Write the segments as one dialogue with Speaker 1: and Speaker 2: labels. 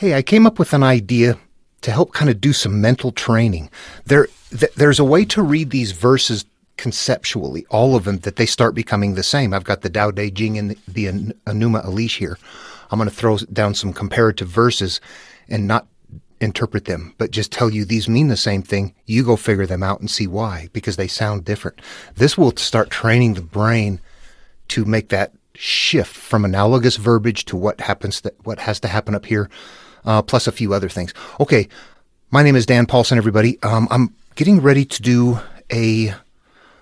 Speaker 1: Hey, I came up with an idea to help kind of do some mental training. There's a way to read these verses conceptually, all of them, that they start becoming the same. I've got the Tao Te Ching and the Enuma Elish here. I'm going to throw down some comparative verses and not interpret them, but just tell you these mean the same thing. You go figure them out and see why, because they sound different. This will start training the brain to make that shift from analogous verbiage to what has to happen up here, plus a few other things. Okay, my name is Dan Paulson, everybody. I'm getting ready to do a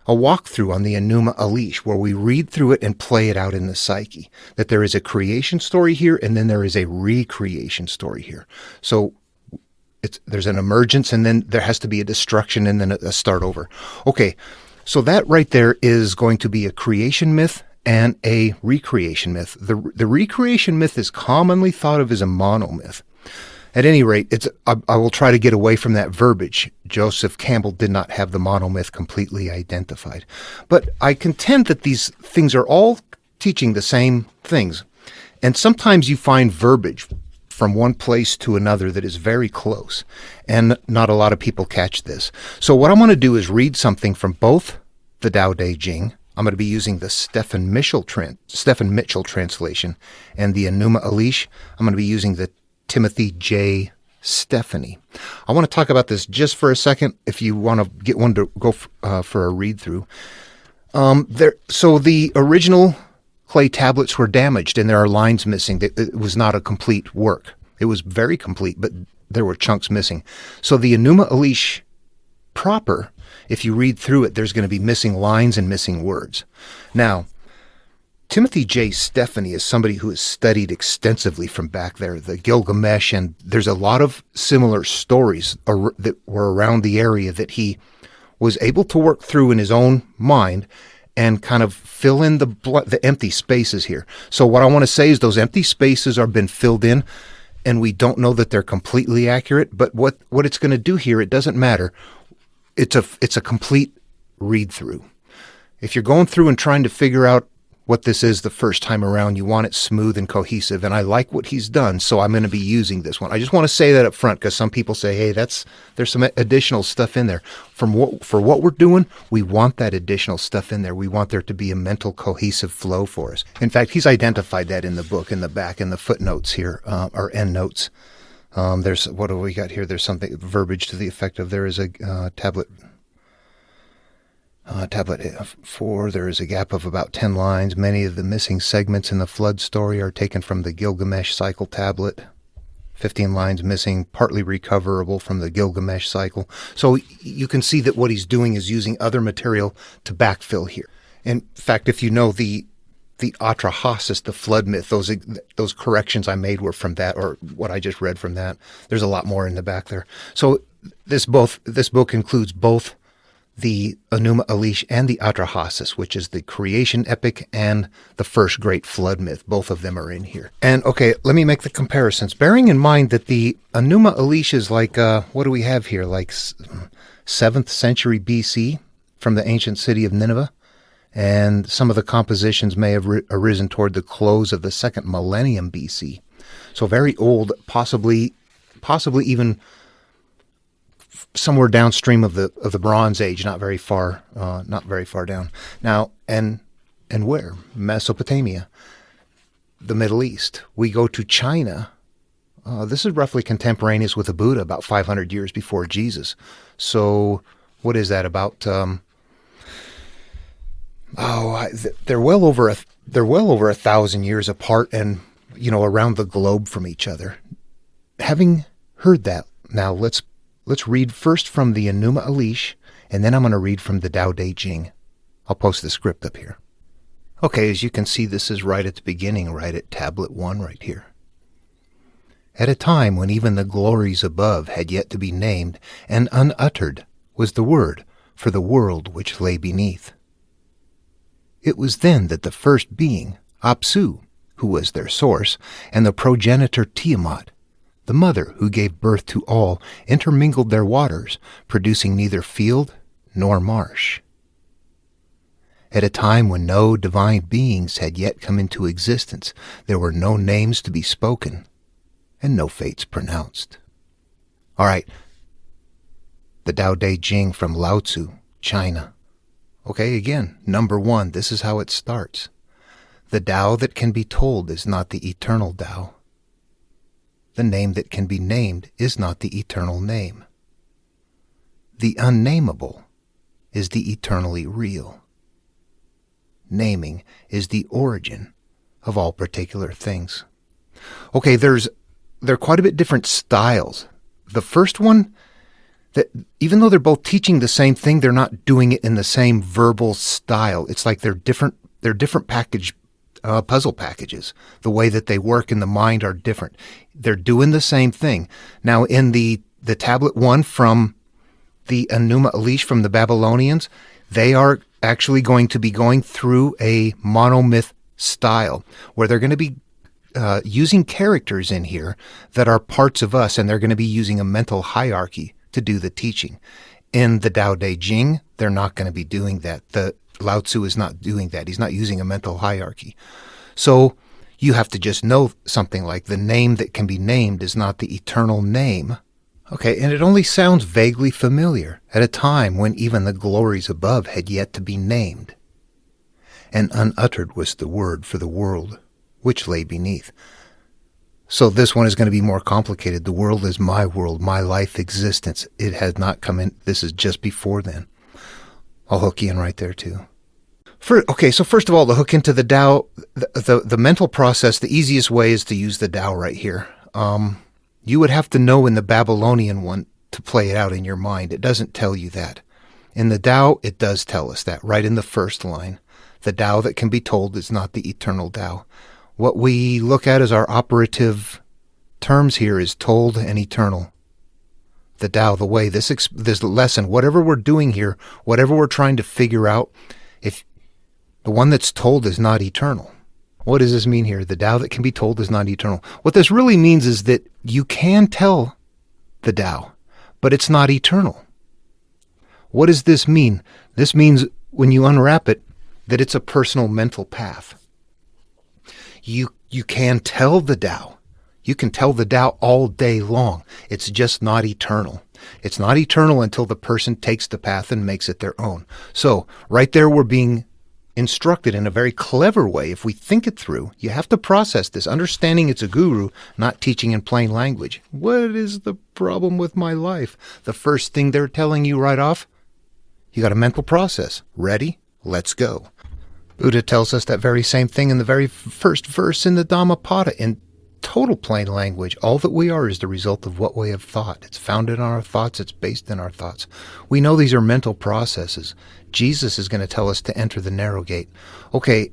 Speaker 1: walkthrough on the Enuma Elish, where we read through it and play it out in the psyche. That there is a creation story here, and then there is a recreation story here. So there's an emergence, and then there has to be a destruction, and then a start over. Okay, so that right there is going to be a creation myth and a recreation myth. The recreation myth is commonly thought of as a monomyth. At any rate, I will try to get away from that verbiage. Joseph Campbell did not have the monomyth completely identified. But I contend that these things are all teaching the same things. And sometimes you find verbiage from one place to another that is very close. And not a lot of people catch this. So what I'm going to do is read something from both the Tao Te Ching. I'm going to be using the Stephen Mitchell translation, and the Enuma Elish. I'm going to be using the Timothy J. Stephanie. I want to talk about this just for a second if you want to get one to go for a read-through. So the original clay tablets were damaged and there are lines missing. It was not a complete work. It was very complete, but there were chunks missing. So the Enuma Elish proper, if you read through it, there's going to be missing lines and missing words. Now, Timothy J. Stephanie is somebody who has studied extensively from back there, the Gilgamesh, and there's a lot of similar stories that were around the area that he was able to work through in his own mind and kind of fill in the empty spaces here. So what I want to say is those empty spaces are been filled in, and we don't know that they're completely accurate, but what it's going to do here, it doesn't matter. It's a complete read-through. If you're going through and trying to figure out what this is the first time around, you want it smooth and cohesive, and I like what he's done, so I'm going to be using this one. I just want to say that up front, because some people say, hey, there's some additional stuff in there. For what we're doing, we want that additional stuff in there. We want there to be a mental cohesive flow for us. In fact, he's identified that in the book, in the back, in the footnotes here, or endnotes. What do we got here? There's something, verbiage to the effect of there is a tablet 4, there is a gap of about 10 lines. Many of the missing segments in the flood story are taken from the Gilgamesh cycle tablet. 15 lines missing, partly recoverable from the Gilgamesh cycle. So you can see that what he's doing is using other material to backfill here. In fact, if you know the Atrahasis, the flood myth, those corrections I made were from that, or what I just read from that. There's a lot more in the back there. So this book includes both the Enuma Elish and the Atrahasis, which is the creation epic and the first great flood myth. Both of them are in here. And okay, let me make the comparisons. Bearing in mind that the Enuma Elish is like, what do we have here? Like 7th century BC from the ancient city of Nineveh. And some of the compositions may have arisen toward the close of the 2nd millennium BC. So very old, possibly even somewhere downstream of the Bronze Age, not very far down. Now, and where? Mesopotamia, the Middle East. We go to China. This is roughly contemporaneous with the Buddha, about 500 years before Jesus. So, what is that about? They're well over 1,000 years apart, and around the globe from each other. Having heard that, now let's read first from the Enuma Elish, and then I'm going to read from the Tao Te Ching. I'll post the script up here. Okay, as you can see, this is right at the beginning, right at tablet 1 right here. At a time when even the glories above had yet to be named, and unuttered was the word for the world which lay beneath. It was then that the first being, Apsu, who was their source, and the progenitor Tiamat, the mother who gave birth to all, intermingled their waters, producing neither field nor marsh. At a time when no divine beings had yet come into existence, there were no names to be spoken. and no fates pronounced. All right, the Tao Te Ching from Lao Tzu, China. Okay, again, number one, this is how it starts. The Tao that can be told is not the eternal Tao. The name that can be named is not the eternal name. The unnamable is the eternally real. Naming is the origin of all particular things. Okay, there are quite a bit different styles. The first one, that even though they're both teaching the same thing, they're not doing it in the same verbal style. It's like they're different puzzle packages. The way that they work in the mind are different. They're doing the same thing. Now, in the tablet one from the Enuma Elish from the Babylonians, they are actually going to be going through a monomyth style where they're going to be using characters in here that are parts of us, and they're going to be using a mental hierarchy to do the teaching. In the Tao Te Ching, they're not going to be doing that. The Lao Tzu is not doing that. He's not using a mental hierarchy. So you have to just know something like the name that can be named is not the eternal name. Okay, and it only sounds vaguely familiar at a time when even the glories above had yet to be named. And unuttered was the word for the world which lay beneath. So this one is going to be more complicated. The world is my world, my life existence. It has not come in. This is just before then. I'll hook you in right there too. So first of all, to hook into the Tao, the mental process, the easiest way is to use the Tao right here. You would have to know in the Babylonian one to play it out in your mind. It doesn't tell you that. In the Tao, it does tell us that, right in the first line. The Tao that can be told is not the eternal Tao. What we look at as our operative terms here is told and eternal. The Tao, the way, this lesson, whatever we're doing here, whatever we're trying to figure out, if the one that's told is not eternal. What does this mean here? The Tao that can be told is not eternal. What this really means is that you can tell the Tao, but it's not eternal. What does this mean? This means, when you unwrap it, that it's a personal mental path. You can tell the Tao. You can tell the Tao all day long. It's just not eternal. It's not eternal until the person takes the path and makes it their own. So right there we're being instructed in a very clever way. If we think it through, you have to process this, understanding it's a guru, not teaching in plain language. What is the problem with my life? The first thing they're telling you right off, you got a mental process. Ready? Let's go. Buddha tells us that very same thing in the very first verse in the Dhammapada in total plain language. All that we are is the result of what we have thought. It's founded on our thoughts. It's based in our thoughts. We know these are mental processes. Jesus is going to tell us to enter the narrow gate. Okay,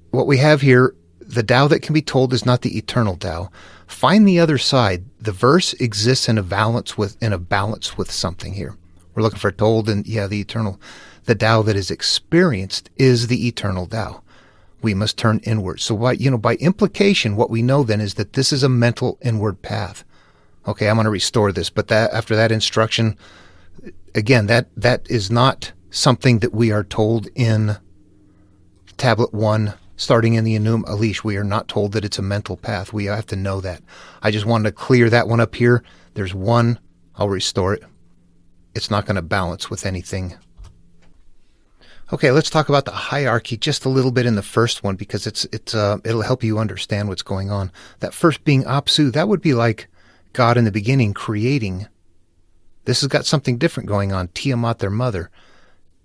Speaker 1: what we have here, the Tao that can be told is not the eternal Tao. Find the other side. The verse exists in a balance with something here. We're looking for told and the eternal. The Tao that is experienced is the eternal Tao. We must turn inward. So by implication, what we know then is that this is a mental inward path. Okay, I'm going to restore this, but after that instruction, again, that is not something that we are told in Tablet 1, starting in the Enuma Elish. We are not told that it's a mental path. We have to know that. I just wanted to clear that one up here. There's one. I'll restore it. It's not going to balance with anything. Okay, let's talk about the hierarchy just a little bit in the first one, because it'll help you understand what's going on. That first being Apsu, that would be like God in the beginning creating. This has got something different going on. Tiamat, their mother.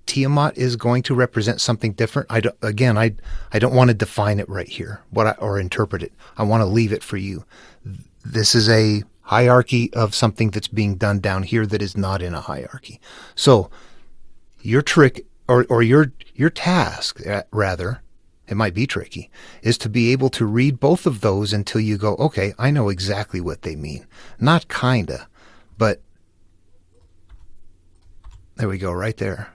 Speaker 1: Tiamat is going to represent something different. I don't want to define it right here, or interpret it. I want to leave it for you. This is a hierarchy of something that's being done down here that is not in a hierarchy. So your trick, or your task, rather, it might be tricky, is to be able to read both of those until you go, okay, I know exactly what they mean. Not kinda, but there we go, right there.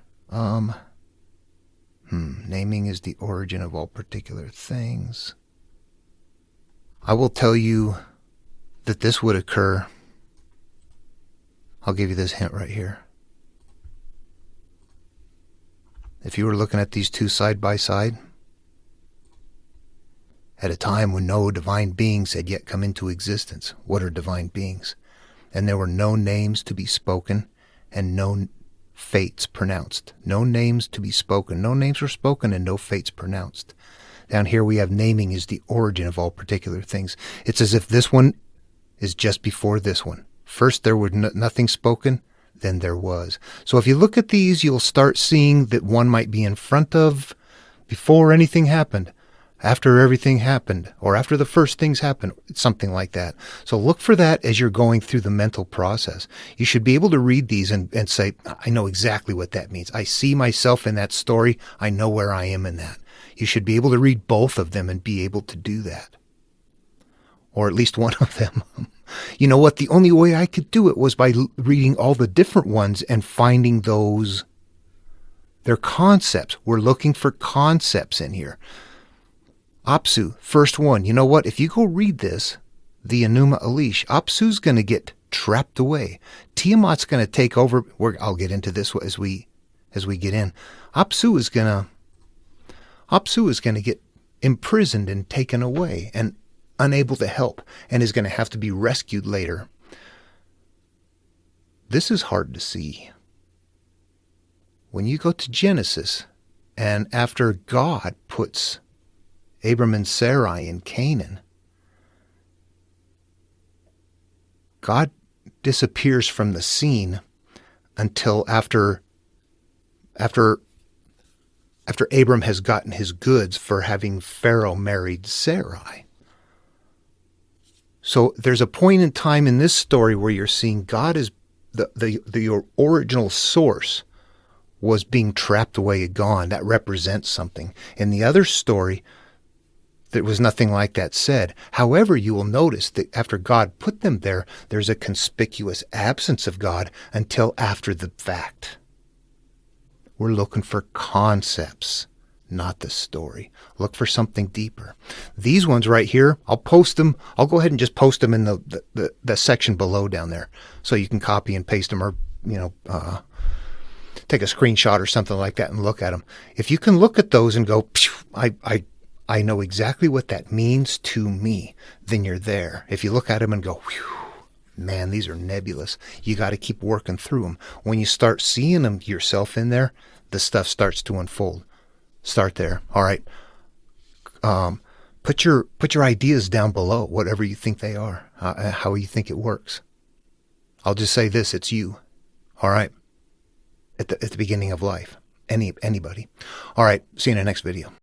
Speaker 1: Naming is the origin of all particular things. I will tell you that this would occur. I'll give you this hint right here. If you were looking at these two side by side, at a time when no divine beings had yet come into existence. What are divine beings? And there were no names to be spoken and no fates pronounced. No names to be spoken. No names were spoken and no fates pronounced. Down here we have naming is the origin of all particular things. It's as if this one is just before this one. First there was nothing spoken, then there was. So if you look at these, you'll start seeing that one might be in front of, before anything happened, after everything happened, or after the first things happened, something like that. So look for that as you're going through the mental process. You should be able to read these and say, I know exactly what that means. I see myself in that story. I know where I am in that. You should be able to read both of them and be able to do that. Or at least one of them. You know what? The only way I could do it was by reading all the different ones and finding those. They're concepts. We're looking for concepts in here. Apsu, first one. You know what? If you go read this, the Enuma Elish, Apsu's going to get trapped away. Tiamat's going to take over. I'll get into this as we get in. Apsu is going to get imprisoned and taken away and unable to help, and is going to have to be rescued later. This is hard to see. When you go to Genesis, and after God puts Abram and Sarai in Canaan, God disappears from the scene until after Abram has gotten his goods for having Pharaoh married Sarai. So there's a point in time in this story where you're seeing God is the original source was being trapped away and gone. That represents something. In the other story, there was nothing like that said. However, you will notice that after God put them there, there's a conspicuous absence of God until after the fact. We're looking for concepts, not the story. Look for something deeper. These ones right here, I'll post them. I'll go ahead and just post them in the section below down there, so you can copy and paste them, or take a screenshot or something like that and look at them. If you can look at those and go, I know exactly what that means to me, then you're there. If you look at them and go, man, these are nebulous, you got to keep working through them. When you start seeing them yourself in there, the stuff starts to unfold. Start there. All right. Put your ideas down below, whatever you think they are, how you think it works. I'll just say this: it's you. All right. At the beginning of life, anybody. All right. See you in the next video.